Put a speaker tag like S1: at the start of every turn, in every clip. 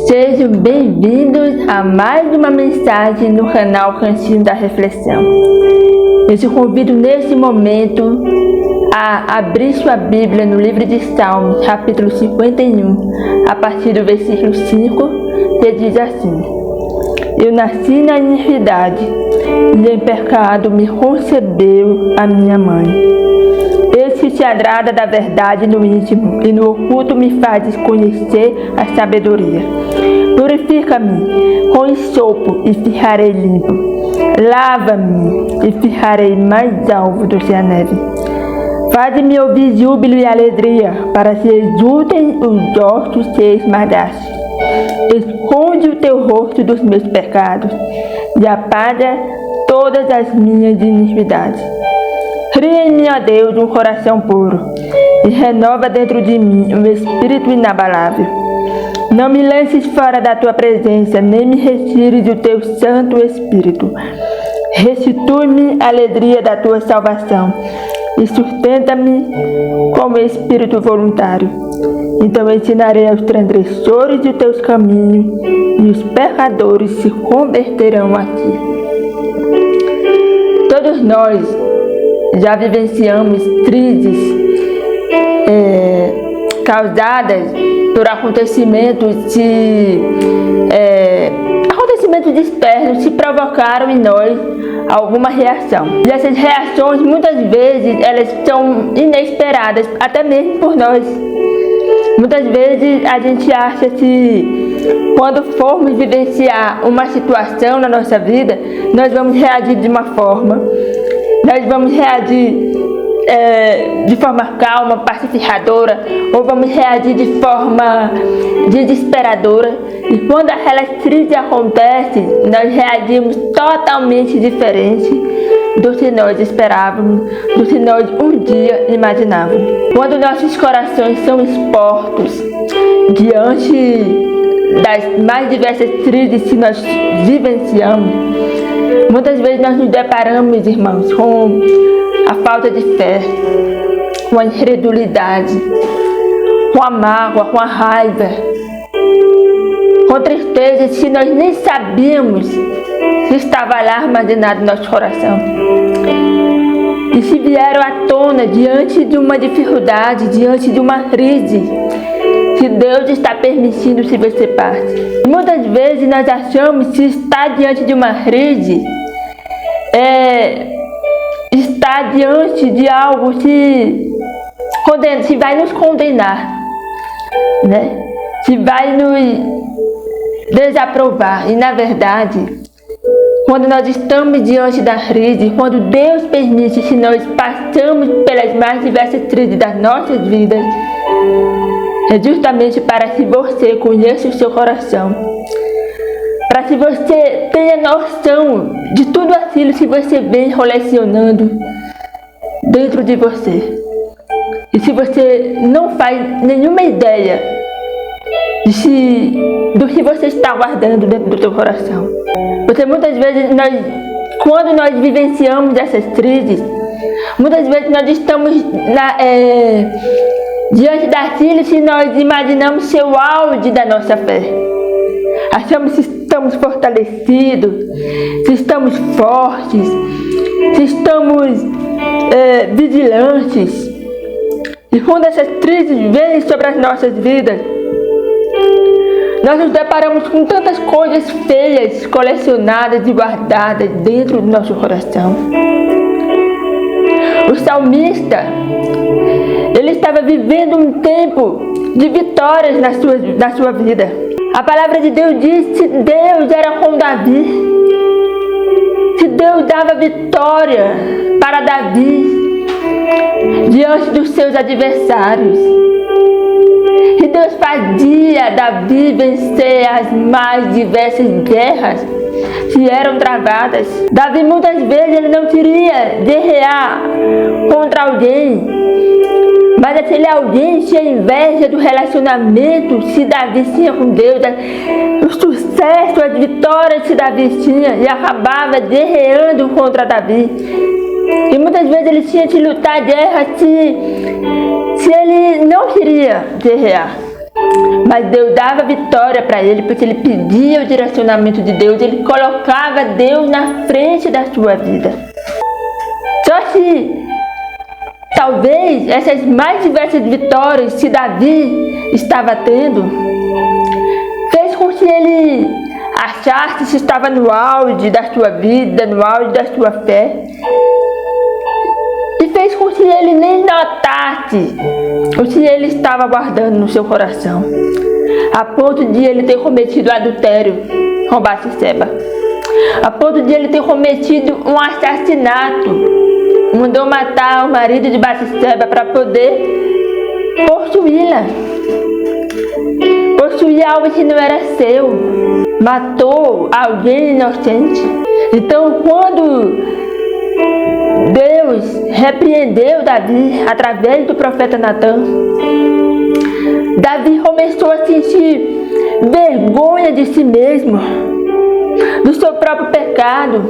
S1: Sejam bem-vindos a mais uma mensagem no canal Cantinho da Reflexão. Eu te convido neste momento a abrir sua Bíblia no livro de Salmos, capítulo 51, a partir do versículo 5, que diz assim: Eu nasci na iniquidade, e em pecado me concebeu a minha mãe. Esse te agrada da verdade no íntimo, e no oculto me fazes conhecer a sabedoria. Purifica-me com esopo e ficarei limpo. Lava-me e ficarei mais alvo do que a neve. Faz-me ouvir júbilo e alegria, para que exultem os ossos que esmagaste. Esconde o teu rosto dos meus pecados e apaga todas as minhas iniquidades. Cria em mim, ó Deus, um coração puro e renova dentro de mim um espírito inabalável. Não me lances fora da tua presença, nem me retires o teu Santo Espírito. Restitui-me a alegria da tua salvação e sustenta-me com o espírito voluntário. Então ensinarei aos transgressores os teus caminhos e os pecadores se converterão a ti. Todos nós já vivenciamos crises causadas por acontecimentos externos que provocaram em nós alguma reação. E essas reações, muitas vezes, elas são inesperadas, até mesmo por nós. Muitas vezes a gente acha que quando formos vivenciar uma situação na nossa vida, nós vamos reagir de uma forma, nós vamos reagir de forma calma, pacificadora, ou vamos reagir de forma desesperadora. E quando aquela crise acontece, nós reagimos totalmente diferente do que nós esperávamos, do que nós um dia imaginávamos. Quando nossos corações são expostos diante das mais diversas crises que nós vivenciamos, muitas vezes nós nos deparamos, irmãos, com a falta de fé, com a incredulidade, com a mágoa, com a raiva, com tristezas que nós nem sabíamos que estava lá armazenado no nosso coração. E se vieram à tona diante de uma dificuldade, diante de uma crise, que Deus está permitindo que você passe. Muitas vezes nós achamos que estar diante de uma crise está diante de algo que vai nos condenar, né? Que vai nos desaprovar. E na verdade, quando nós estamos diante da crise, quando Deus permite que nós passamos pelas mais diversas crises das nossas vidas, é justamente para que você conheça o seu coração, para que você tenha noção de tudo aquilo que você vem colecionando dentro de você. E se você não faz nenhuma ideia do que você está guardando dentro do seu coração. Porque muitas vezes, quando nós vivenciamos essas crises, muitas vezes nós estamos diante daquilo que nós imaginamos ser o auge da nossa fé. Achamos que estamos fortalecidos, que estamos fortes, que estamos vigilantes. E quando essas crises vêm sobre as nossas vidas, nós nos deparamos com tantas coisas feias, colecionadas e guardadas dentro do nosso coração. O salmista, ele estava vivendo um tempo de vitórias na sua vida. A palavra de Deus diz que Deus era com Davi, que Deus dava vitória para Davi diante dos seus adversários. E Deus fazia Davi vencer as mais diversas guerras que eram travadas. Davi muitas vezes ele não queria guerrear contra alguém, mas aquele alguém tinha inveja do relacionamento que Davi tinha com Deus, o sucesso, as vitórias que Davi tinha, e acabava guerreando contra Davi. E muitas vezes ele tinha que lutar guerras se ele não queria guerrear. Mas Deus dava vitória para ele, porque ele pedia o direcionamento de Deus, ele colocava Deus na frente da sua vida. Só que talvez essas mais diversas vitórias que Davi estava tendo fez com que ele achasse que estava no auge da sua vida, no auge da sua fé, e fez com que ele nem notasse o que ele estava guardando no seu coração, a ponto de ele ter cometido adultério com Batseba, a ponto de ele ter cometido um assassinato, mandou matar o marido de Batseba para poder possuí-la, possuir algo que não era seu, matou alguém inocente. Então, quando Deus repreendeu Davi através do profeta Natan, Davi começou a sentir vergonha de si mesmo, do seu próprio pecado,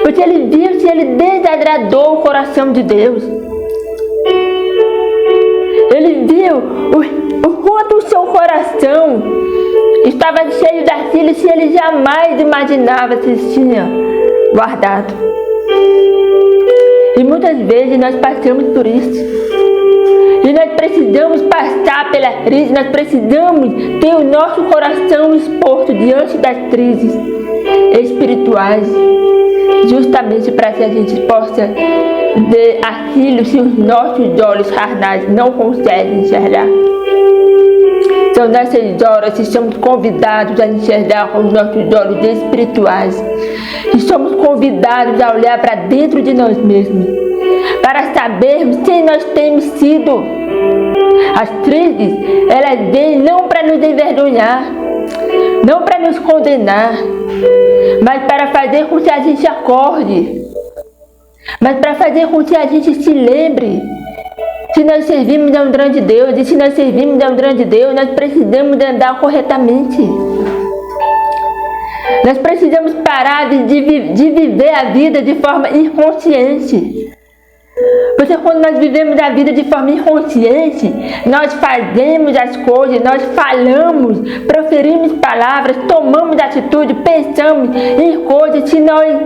S1: porque ele viu que ele desagradou o coração de Deus. Ele viu o quanto o seu coração estava cheio daquilo que ele jamais imaginava que tinha guardado. E muitas vezes nós passamos por isso. E nós precisamos passar pela crise, nós precisamos ter o nosso coração exposto diante das crises espirituais, justamente para que a gente possa ver aquilo que os nossos olhos carnais não conseguem enxergar. Então, nessas horas, que somos convidados a enxergar com os nossos olhos espirituais, e somos convidados a olhar para dentro de nós mesmos, para sabermos quem nós temos sido. As crises, elas vêm não para nos envergonhar, não para nos condenar, mas para fazer com que a gente acorde, mas para fazer com que a gente se lembre. Se nós servimos a um grande Deus, e se nós servimos a um grande Deus, nós precisamos andar corretamente. Nós precisamos parar de viver a vida de forma inconsciente. Porque quando nós vivemos a vida de forma inconsciente, nós fazemos as coisas, nós falamos, proferimos palavras, tomamos atitude, pensamos em coisas que nós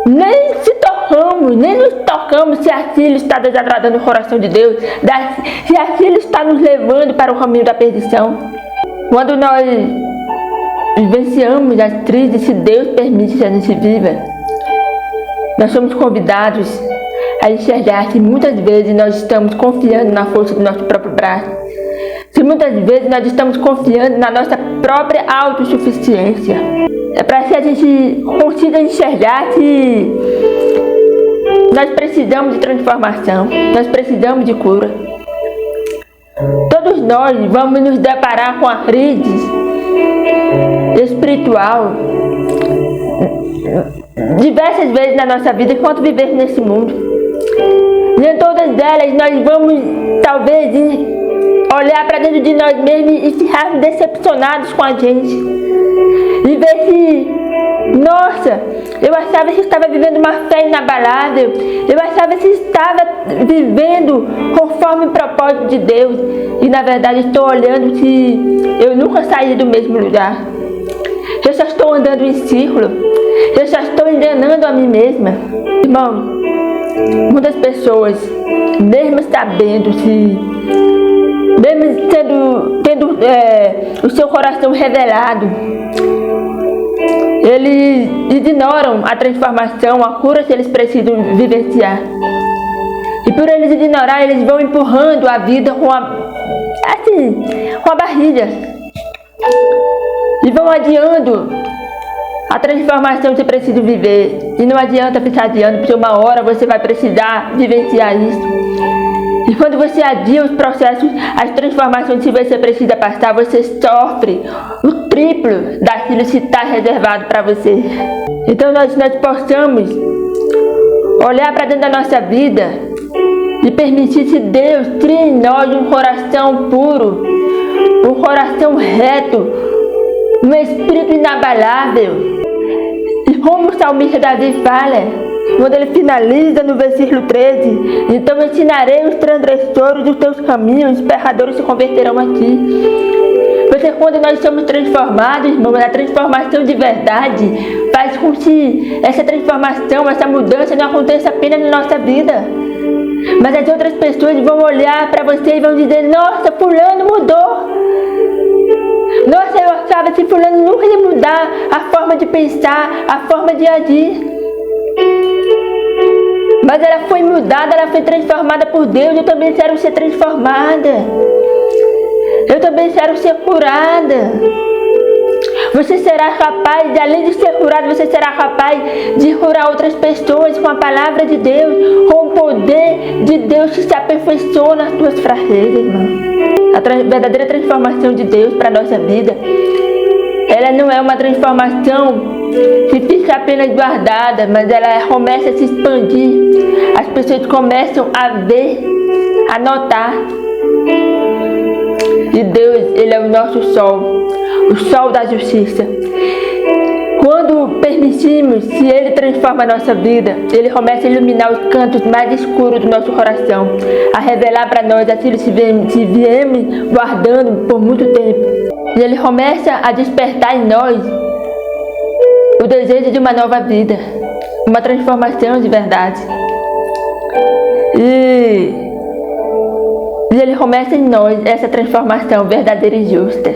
S1: nem se tocamos, nem nos tocamos se aquilo está desagradando o coração de Deus, se aquilo está nos levando para o caminho da perdição. Quando nós vivenciamos as crises, se Deus permite que a gente viva, nós somos convidados a enxergar que muitas vezes nós estamos confiando na força do nosso próprio braço, que muitas vezes nós estamos confiando na nossa própria autossuficiência. É para que a gente consiga enxergar que nós precisamos de transformação, nós precisamos de cura. Todos nós vamos nos deparar com a crise espiritual diversas vezes na nossa vida enquanto vivemos nesse mundo. E em todas elas nós vamos talvez olhar para dentro de nós mesmos e ficarmos decepcionados com a gente. E ver que, nossa, eu achava que estava vivendo uma fé inabalável, eu achava que estava vivendo conforme o propósito de Deus, e na verdade estou olhando que eu nunca saí do mesmo lugar. Eu só estou andando em círculo, eu só estou enganando a mim mesma. Irmão, muitas pessoas, mesmo sabendo que, mesmo tendo o seu coração revelado, eles ignoram a transformação, a cura que eles precisam vivenciar. E por eles ignorar, eles vão empurrando a vida com a barriga. E vão adiando a transformação que você precisa viver. E não adianta ficar adiando, porque uma hora você vai precisar vivenciar isso. E quando você adia os processos, as transformações que você precisa passar, você sofre o triplo daquilo que está reservado para você. Então nós possamos olhar para dentro da nossa vida e permitir que Deus crie em nós um coração puro, um coração reto, um espírito inabalável. E como o salmista Davi fala, Quando ele finaliza no versículo 13, então ensinarei os transgressores dos teus caminhos, os pecadores se converterão a ti. Porque quando nós somos transformados, irmãos, a transformação de verdade faz com que essa transformação, essa mudança não aconteça apenas na nossa vida. Mas as outras pessoas vão olhar para você e vão dizer: nossa, fulano mudou. Nossa, eu achava que fulano nunca ia mudar a forma de pensar, a forma de agir. Mas ela foi mudada, ela foi transformada por Deus. Eu também quero ser transformada. Eu também quero ser curada. Você será capaz, de, além de ser curado, você será capaz de curar outras pessoas com a palavra de Deus, com o poder de Deus que se aperfeiçoa nas tuas fraquezas, irmão. A verdadeira transformação de Deus para a nossa vida, ela não é uma transformação que fica apenas guardada, mas ela começa a se expandir. As pessoas começam a ver, a notar. E Deus, Ele é o nosso sol, o sol da justiça. Quando permitimos, se Ele transforma a nossa vida, Ele começa a iluminar os cantos mais escuros do nosso coração, a revelar para nós aquilo que viemos guardando por muito tempo. E Ele começa a despertar em nós o desejo de uma nova vida, uma transformação de verdade. E Ele começa em nós essa transformação verdadeira e justa.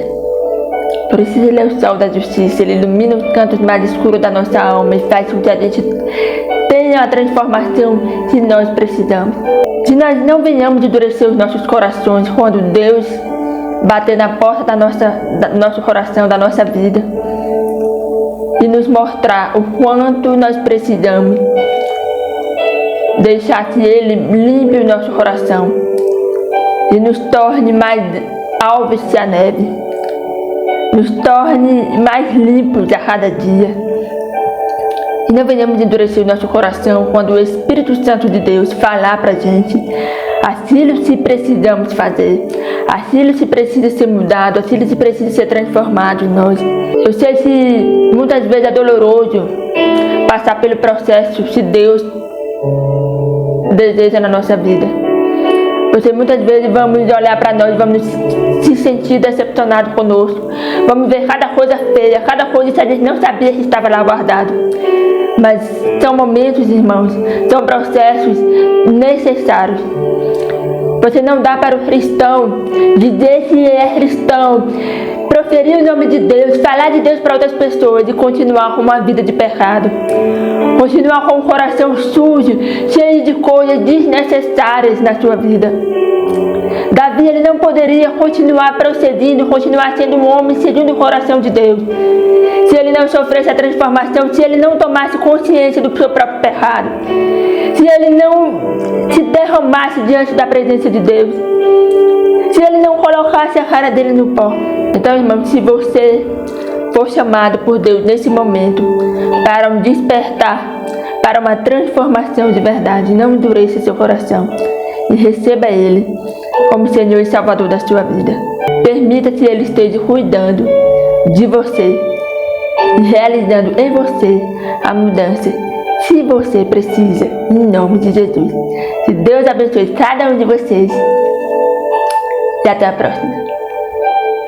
S1: Por isso Ele é o sol da justiça. Ele ilumina os cantos mais escuros da nossa alma e faz com que a gente tenha a transformação que nós precisamos. Se nós não venhamos endurecer os nossos corações quando Deus bater na porta do nosso coração, da nossa vida, e nos mostrar o quanto nós precisamos deixar que Ele limpe o nosso coração e nos torne mais alvos que a neve, nos torne mais limpos a cada dia. E não venhamos endurecer o nosso coração quando o Espírito Santo de Deus falar para a gente aquilo que precisamos fazer, aquilo que precisa ser mudado, aquilo que precisa ser transformado em nós. Eu sei que muitas vezes é doloroso passar pelo processo que Deus deseja na nossa vida. Porque muitas vezes vamos olhar para nós, vamos se sentir decepcionados conosco. Vamos ver cada coisa feia, cada coisa que a gente não sabia que estava lá guardado. Mas são momentos, irmãos, são processos necessários. Você não dá para o cristão dizer que é cristão, proferir o nome de Deus, falar de Deus para outras pessoas e continuar com uma vida de pecado. Continuar com um coração sujo, cheio de coisas desnecessárias na sua vida. Davi, ele não poderia continuar procedendo, continuar sendo um homem segundo o coração de Deus, se ele não sofresse a transformação, se ele não tomasse consciência do seu próprio pecado, se ele não se derramasse diante da presença de Deus, se ele não colocasse a cara dele no pó. Então, irmão, se você for chamado por Deus nesse momento para um despertar, para uma transformação de verdade, não endureça seu coração e receba Ele como Senhor e Salvador da sua vida. Permita que Ele esteja cuidando de você e realizando em você a mudança que você precisa, em nome de Jesus. Que Deus abençoe cada um de vocês e até a próxima.